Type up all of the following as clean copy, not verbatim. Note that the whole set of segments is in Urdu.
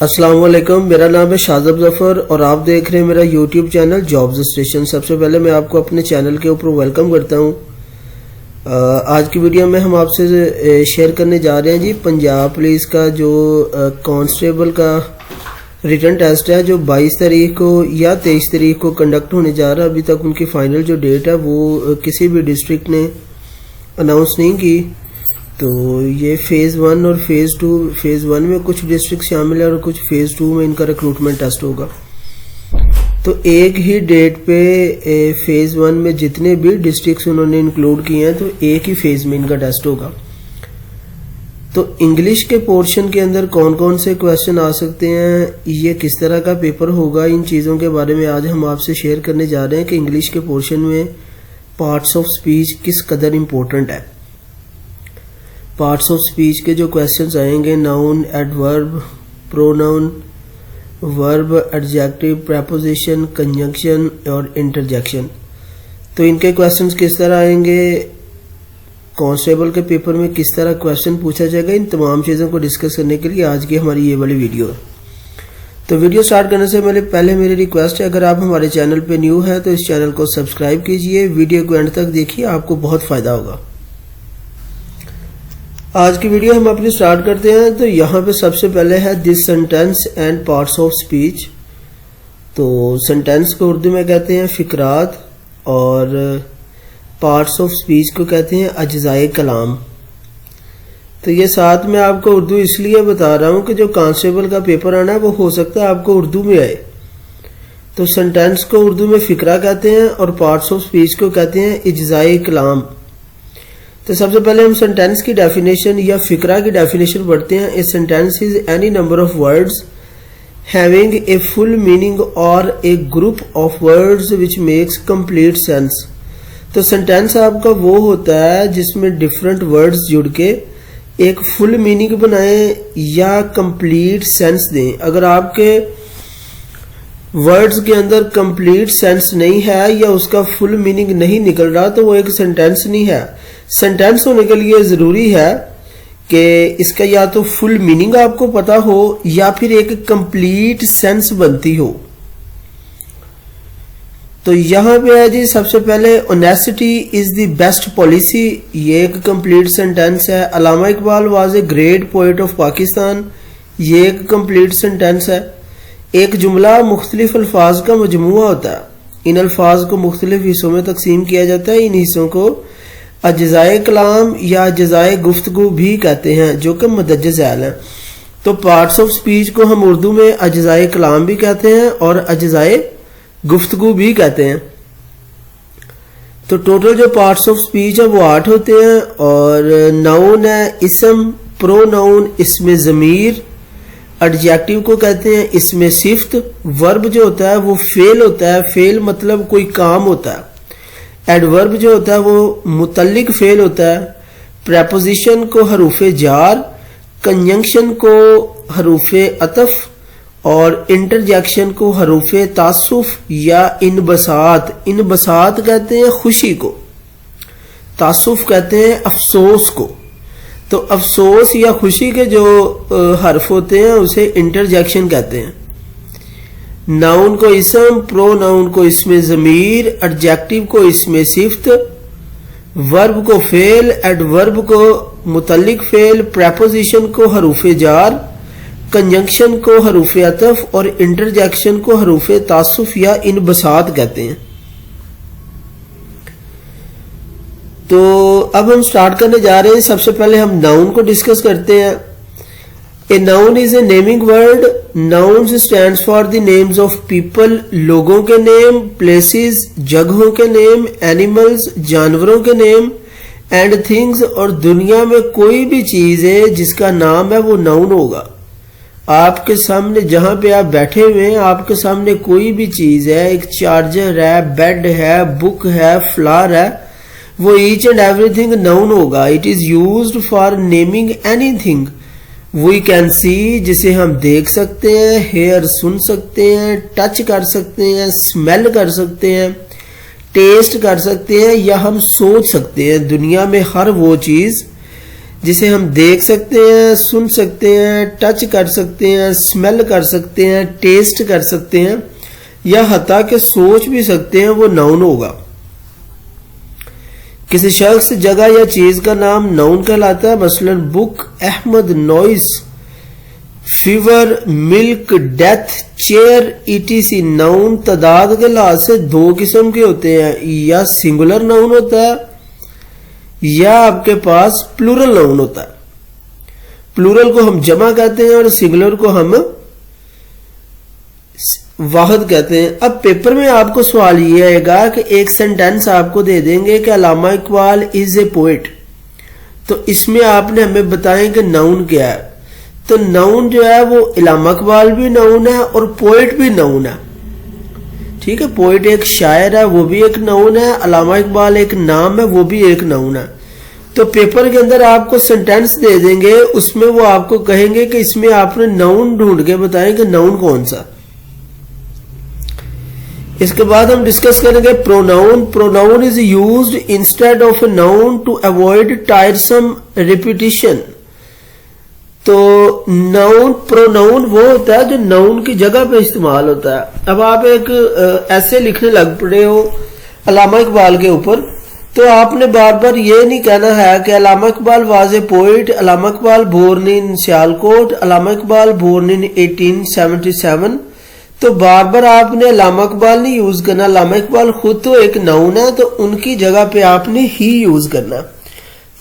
السلام علیکم، میرا نام ہے شاذب ظفر اور آپ دیکھ رہے ہیں میرا یوٹیوب چینل جابز اسٹیشن۔ سب سے پہلے میں آپ کو اپنے چینل کے اوپر ویلکم کرتا ہوں۔ آج کی ویڈیو میں ہم آپ سے شیئر کرنے جا رہے ہیں جی پنجاب پولیس کا جو کانسٹیبل کا ریٹن ٹیسٹ ہے جو 22 تاریخ کو یا 23 تاریخ کو کنڈکٹ ہونے جا رہا ہے۔ ابھی تک ان کی فائنل جو ڈیٹ ہے وہ کسی بھی ڈسٹرکٹ نے اناؤنس نہیں کی۔ تو یہ فیز 1 اور فیز 1 میں کچھ ڈسٹرکٹ شامل ہے اور کچھ فیز 2 میں ان کا ریکروٹمنٹ ٹیسٹ ہوگا۔ تو ایک ہی ڈیٹ پہ فیز 1 میں جتنے بھی ڈسٹرکٹس انہوں نے انکلوڈ کیے ہیں تو ایک ہی فیز میں ان کا ٹیسٹ ہوگا۔ تو انگلش کے پورشن کے اندر کون کون سے کویسچن آ سکتے ہیں، یہ کس طرح کا پیپر ہوگا، ان چیزوں کے بارے میں آج ہم آپ سے شیئر کرنے جا رہے ہیں کہ انگلش کے پورشن میں پارٹس آف سپیچ کس قدر امپورٹنٹ ہے۔ پارٹس آف سپیچ کے جو کویسچنز آئیں گے، ناؤن، ایڈورب، پروناؤن، ورب، ایڈجیکٹو، پریپوزیشن، کنجنکشن اور انٹرجیکشن۔ تو ان کے کویسچنز کس طرح آئیں گے، کانسٹیبل کے پیپر میں کس طرح کویسچن پوچھا جائے گا، ان تمام چیزوں کو ڈسکس کرنے کے لیے آج کی ہماری یہ والی ویڈیو ہے۔ تو ویڈیو سٹارٹ کرنے سے پہلے میری ریکویسٹ ہے، اگر آپ ہمارے چینل پہ نیو ہیں تو اس چینل کو سبسکرائب کیجئے، ویڈیو کو اینڈ تک دیکھیے، آپ کو بہت فائدہ ہوگا۔ آج کی ویڈیو ہم اپنی سٹارٹ کرتے ہیں۔ تو یہاں پہ سب سے پہلے ہے this sentence and parts of speech. تو سینٹینس کو اردو میں کہتے ہیں فقرات اور پارٹس آف سپیچ کو کہتے ہیں اجزائے کلام۔ تو یہ ساتھ میں آپ کو اردو اس لیے بتا رہا ہوں کہ جو کانسٹیبل کا پیپر آنا ہے وہ ہو سکتا ہے آپ کو اردو میں آئے۔ تو سینٹینس کو اردو میں فقرہ کہتے ہیں اور پارٹس آف سپیچ کو کہتے ہیں اجزائے کلام۔ تو سب سے پہلے ہم سینٹینس کی ڈیفینیشن یا فقرہ کی ڈیفینیشن پڑھتے ہیں۔ A sentence is any number of words having a full meaning اور a group of words which makes complete sense. تو سینٹینس آپ کا وہ ہوتا ہے جس میں ڈفرنٹ ورڈز جڑ کے ایک فل میننگ بنائیں یا کمپلیٹ سینس دیں۔ اگر آپ کے ورڈز کے اندر کمپلیٹ سینس نہیں ہے یا اس کا فل میننگ نہیں نکل رہا تو وہ ایک سینٹینس نہیں ہے۔ سینٹینس ہونے کے لیے ضروری ہے کہ اس کا یا تو فل میننگ آپ کو پتا ہو یا پھر ایک کمپلیٹ سینس بنتی ہو۔ تو یہاں پہ ہے جی سب سے پہلے honesty is the best policy, یہ ایک کمپلیٹ سینٹینس ہے۔ علامہ Iqbal was a great poet of Pakistan, یہ ایک کمپلیٹ سینٹینس ہے۔ ایک جملہ مختلف الفاظ کا مجموعہ ہوتا ہے، ان الفاظ کو مختلف حصوں میں تقسیم کیا جاتا ہے، ان حصوں کو اجزائے کلام یا اجزائے گفتگو بھی کہتے ہیں جو کہ مدج ذیل ہیں۔ تو پارٹس آف سپیچ کو ہم اردو میں اجزائے کلام بھی کہتے ہیں اور اجزائے گفتگو بھی کہتے ہیں۔ تو ٹوٹل جو پارٹس آف سپیچ ہے وہ 8 ہوتے ہیں اور ناؤن ہے اسم، پرو ناؤن اسم ضمیر، ایڈجیکٹو کو کہتے ہیں اسم صفت، ورب جو ہوتا ہے وہ فعل ہوتا ہے، فعل مطلب کوئی کام ہوتا ہے، ایڈورب جو ہوتا ہے وہ متعلق فعل ہوتا ہے، پریپوزیشن کو حروف جار، کنجنکشن کو حروف عطف اور انٹرجیکشن کو حروف تعسف یا انبساط۔ انبساط کہتے ہیں خوشی کو، تعسف کہتے ہیں افسوس کو۔ تو افسوس یا خوشی کے جو حرف ہوتے ہیں اسے انٹرجیکشن کہتے ہیں۔ ناؤن کو اسم، پرو ناؤن کو اسم ضمیر، ایڈجیکٹو کو اسم صفت، ورب کو فعل، ایڈورب کو متعلق فعل، پریپوزیشن کو حروف جار، کنجنکشن کو حروف عطف اور انٹرجیکشن کو حروف تعسف یا انبساط کہتے ہیں۔ تو اب ہم سٹارٹ کرنے جا رہے ہیں۔ سب سے پہلے ہم ناؤن کو ڈسکس کرتے ہیں۔ A noun is a naming word. Nouns stands for the names of people, لوگوں کے نیم، places جگہوں کے نیم، animals جانوروں کے نیم، and things اور دنیا میں کوئی بھی چیز ہے جس کا نام ہے وہ ناؤن ہوگا۔ آپ کے سامنے جہاں پہ آپ بیٹھے ہوئے ہیں آپ کے سامنے کوئی بھی چیز ہے، ایک چارجر ہے، بیڈ ہے، بک ہے، فلاور ہے، وہ each and everything ناؤن ہوگا۔ It is used for naming anything we can see جسے ہم دیکھ سکتے ہیں، hear سن سکتے ہیں، ٹچ کر سکتے ہیں، smell کر سکتے ہیں، ٹیسٹ کر سکتے ہیں یا ہم سوچ سکتے ہیں۔ دنیا میں ہر وہ چیز جسے ہم دیکھ سکتے ہیں، سن سکتے ہیں، ٹچ کر سکتے ہیں، اسمیل کر سکتے ہیں، ٹیسٹ کر سکتے ہیں یا حتیٰ کہ سوچ بھی سکتے ہیں، وہ ناؤن ہوگا. کسی شخص، جگہ یا چیز کا نام ناؤن کہلاتا ہے. مثلا بک، احمد، نوائس، فیور، ملک، ڈیتھ، چیئر، ETC. ناؤن تعداد کے لحاظ سے دو قسم کے ہوتے ہیں، یا سنگولر ناؤن ہوتا ہے یا آپ کے پاس پلورل ناؤن ہوتا ہے. پلورل کو ہم جمع کہتے ہیں اور سنگولر کو ہم واحد کہتے ہیں. اب پیپر میں آپ کو سوال یہ آئے گا کہ ایک سینٹینس آپ کو دے دیں گے کہ علامہ اقبال از اے پوئٹ، تو اس میں آپ نے ہمیں بتائیں کہ ناؤن کیا ہے. تو ناؤن جو ہے وہ علامہ اقبال بھی ناؤن ہے اور پوئٹ بھی ناؤن ہے. ٹھیک ہے، پوئٹ ایک شاعر ہے، وہ بھی ایک ناؤن ہے. علامہ اقبال ایک نام ہے، وہ بھی ایک ناؤن ہے. تو پیپر کے اندر آپ کو سینٹینس دے دیں گے، اس میں وہ آپ کو کہیں گے کہ اس میں آپ نے ناؤن ڈھونڈ کے بتائیں کہ ناؤن کون سا. اس کے بعد ہم ڈسکس کریں گے pronoun. Pronoun is used instead of a noun to avoid tiresome repetition. تو ناؤن، پروناؤن وہ ہوتا ہے جو ناؤن کی جگہ پہ استعمال ہوتا ہے. اب آپ ایک ایسے لکھنے لگ پڑے ہو علامہ اقبال کے اوپر، تو آپ نے بار بار یہ نہیں کہنا ہے کہ علامہ Iqbal was a poet, Allama Iqbal born in Sialkot, Allama Iqbal born in 1877. تو بار بار آپ نے علامہ اقبال نہیں یوز کرنا. علامہ اقبال خود تو ایک ناؤن ہے، تو ان کی جگہ پہ آپ نے ہی یوز کرنا.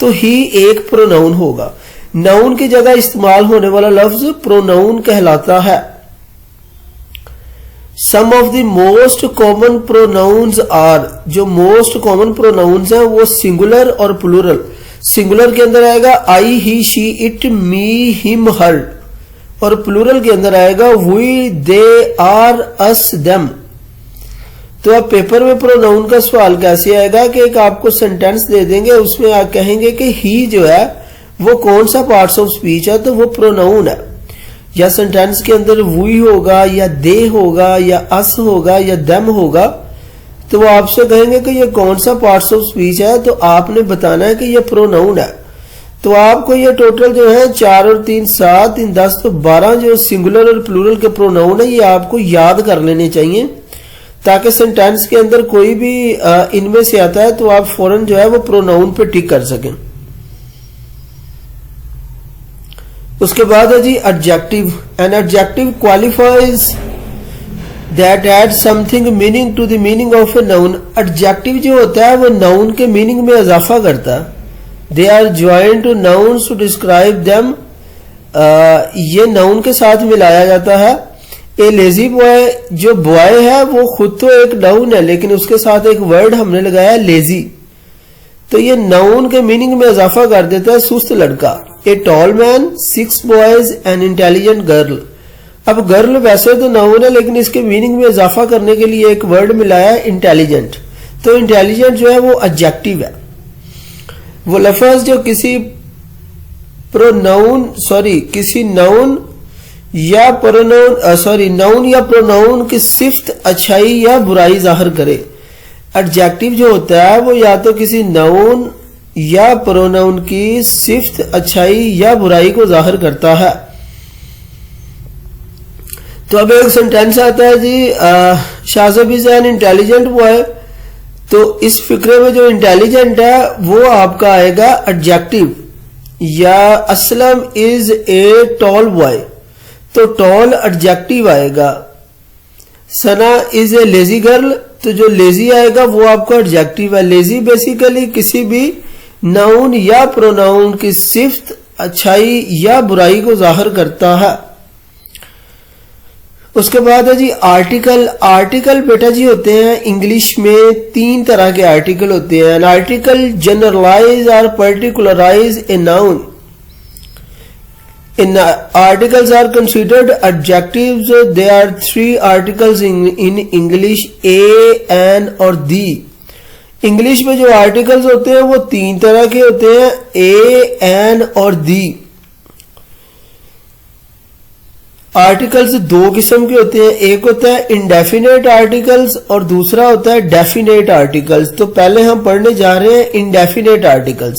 تو ہی ایک پروناؤن ہوگا. ناؤن کی جگہ استعمال ہونے والا لفظ پروناؤن کہلاتا ہے. Some of the most common pronouns are. جو موسٹ کامن پروناؤنز ہیں وہ سنگولر اور پلورل. سنگولر کے اندر آئے گا آئی، ہی، شی، اٹ، می، ہم، ہر، اور پلورل کے اندر آئے گا وی، دے، آر، اس، دیم. تو اب پیپر میں پروناؤن کا سوال کیسے آئے گا کہ ایک آپ کو سینٹینس دے دیں گے، اس میں آپ کہیں گے کہ ہی جو ہے وہ کون سا پارٹس آف سپیچ ہے، تو وہ پروناؤن ہے. یا سینٹینس کے اندر وی ہوگا یا دے ہوگا یا اس ہوگا یا دم ہوگا، تو وہ آپ سے کہیں گے کہ یہ کون سا پارٹس آف سپیچ ہے، تو آپ نے بتانا ہے کہ یہ پروناؤن ہے. تو آپ کو یہ ٹوٹل جو ہے 4 اور 3 7 3 10 تو 12 جو سنگولر اور پلورل کے پروناؤن ہے یہ آپ کو یاد کر لینے چاہیے، تاکہ سینٹینس کے اندر کوئی بھی ان میں سے آتا ہے تو آپ فوراً جو ہے وہ پروناؤن پہ ٹک کر سکیں. اس کے بعد ہے جی adjective. An adjective qualifies that adds something meaning to the meaning of a noun. Adjective جو ہوتا ہے وہ ناؤن کے میننگ میں اضافہ کرتا ہے. They are joined to nouns to describe them. یہ ناؤن کے ساتھ ملایا جاتا ہے. اے لیزی بوائے، جو بوائے ہے وہ خود تو ایک ناؤن ہے لیکن اس کے ساتھ ایک ورڈ ہم نے لگایا لیزی، تو یہ ناؤن کے میننگ میں اضافہ کر دیتا ہے سست لڑکا. اے ٹال مین، 6 boys, an intelligent girl. اب گرل ویسے تو ناؤن ہے لیکن اس کے میننگ میں اضافہ کرنے کے لیے ایک ورڈ ملایا انٹیلیجنٹ. تو انٹیلیجنٹ جو ہے وہ ایڈجیکٹو ہے. وہ لفظ جو کسی ناؤن یا پروناؤن کی صفت، اچھائی یا برائی ظاہر کرے. ایڈجیکٹو جو ہوتا ہے وہ یا تو کسی ناؤن یا پروناؤن کی صفت، اچھائی یا برائی کو ظاہر کرتا ہے. تو اب ایک سینٹینس آتا ہے جی Shazib is an intelligent boy. تو اس فقرے میں جو انٹیلیجنٹ ہے وہ آپ کا آئے گا ایڈجیکٹو. یا اسلم از اے ٹال بوائے، تو ٹال ایڈجیکٹو آئے گا. سنا از اے لیزی گرل، تو جو لیزی آئے گا وہ آپ کا ایڈجیکٹو ہے. لیزی بیسیکلی کسی بھی ناؤن یا پروناؤن کی صفت، اچھائی یا برائی کو ظاہر کرتا ہے. اس کے بعد ہے جی آرٹیکل. آرٹیکل بیٹا جی ہوتے ہیں انگلش میں 3 طرح کے آرٹیکل ہوتے ہیں. An article generalize or particularize a noun. In articles are considered adjectives. There are 3 articles in English: a, an اور the. انگلش میں جو آرٹیکلز ہوتے ہیں وہ 3 طرح کے ہوتے ہیں: a, an اور the. آرٹیکلز 2 قسم کے ہوتے ہیں. ایک ہوتا ہے انڈیفینیٹ آرٹیکلز اور دوسرا ہوتا ہے ڈیفینیٹ آرٹیکلز. تو پہلے ہم پڑھنے جا رہے ہیں انڈیفینیٹ آرٹیکلز.